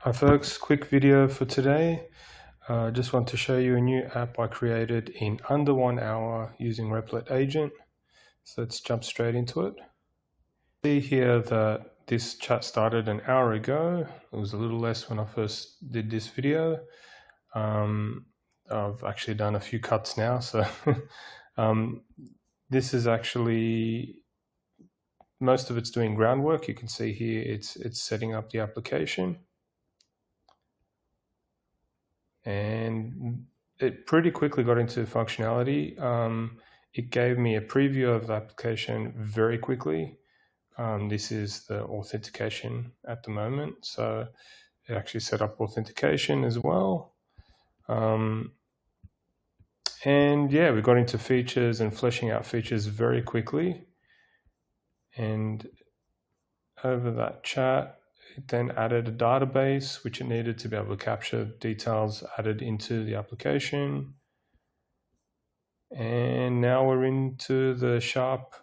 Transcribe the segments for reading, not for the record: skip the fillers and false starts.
Hi folks, quick video for today. I just want to show you a new app I created in under 1 hour using Replit agent. So let's jump straight into it. See here that this chat started an hour ago. It was a little less when I first did this video. I've actually done a few cuts now, so this is actually, most of it's doing groundwork. You can see here it's setting up the application. And it pretty quickly got into functionality. It gave me a preview of the application very quickly. This is the authentication at the moment. So it actually set up authentication as well. And yeah, we got into features and fleshing out features very quickly. And over that chat, it then added a database, which it needed to be able to capture details added into the application. And now we're into the sharp,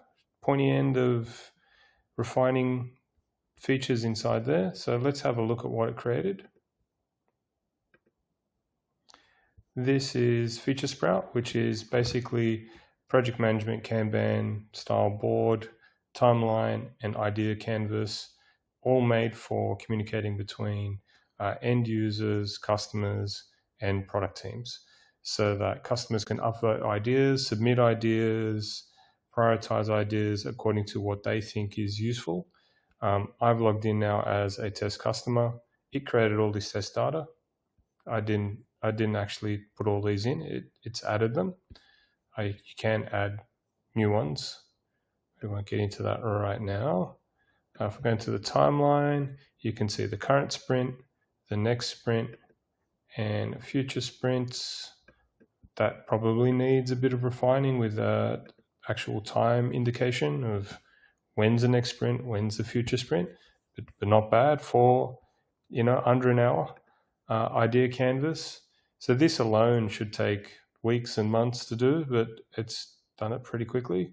pointy end of refining features inside there. So let's have a look at what it created. This is Feature Sprout, which is basically project management Kanban style board, timeline, and idea canvas, all made for communicating between end users, customers, and product teams, so that customers can upvote ideas, submit ideas, prioritize ideas according to what they think is useful. I've logged in now as a test customer. It created all this test data. I didn't actually put all these in. It's added them. You can add new ones. We won't get into that right now. If we go into the timeline, you can see the current sprint, the next sprint, and future sprints. That probably needs a bit of refining with actual time indication of when's the next sprint, when's the future sprint, but not bad for, under an hour. Idea canvas. So this alone should take weeks and months to do, but it's done it pretty quickly.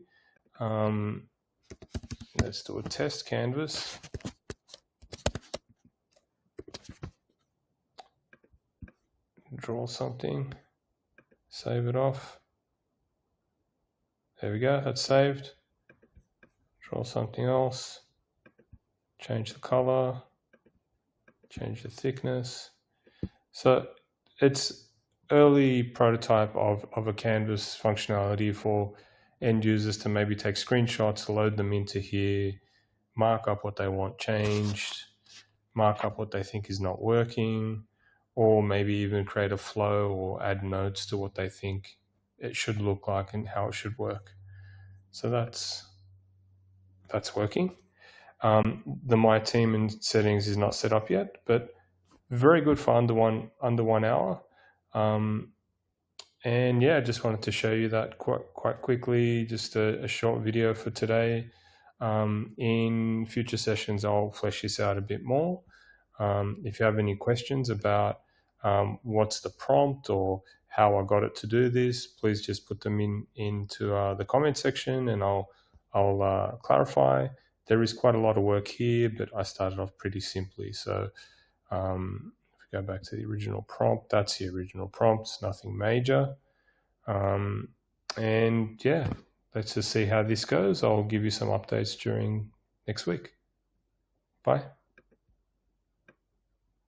Let's do a test canvas. Draw something, save it off. There we go, that's saved. Draw something else, change the color, change the thickness. So it's early prototype of a canvas functionality for end users to maybe take screenshots, load them into here, mark up what they want changed, mark up what they think is not working, or maybe even create a flow or add notes to what they think it should look like and how it should work. So that's working. The My Team and settings is not set up yet, but very good for under one hour. And yeah, I just wanted to show you that quite quickly, just a short video for today. In future sessions, I'll flesh this out a bit more. If you have any questions about what's the prompt or how I got it to do this, please just put them into the comment section, and I'll clarify. There is quite a lot of work here, but I started off pretty simply. So if we go back to the original prompt, that's the original prompt, it's nothing major. And yeah, let's just see how this goes. I'll give you some updates during next week. Bye.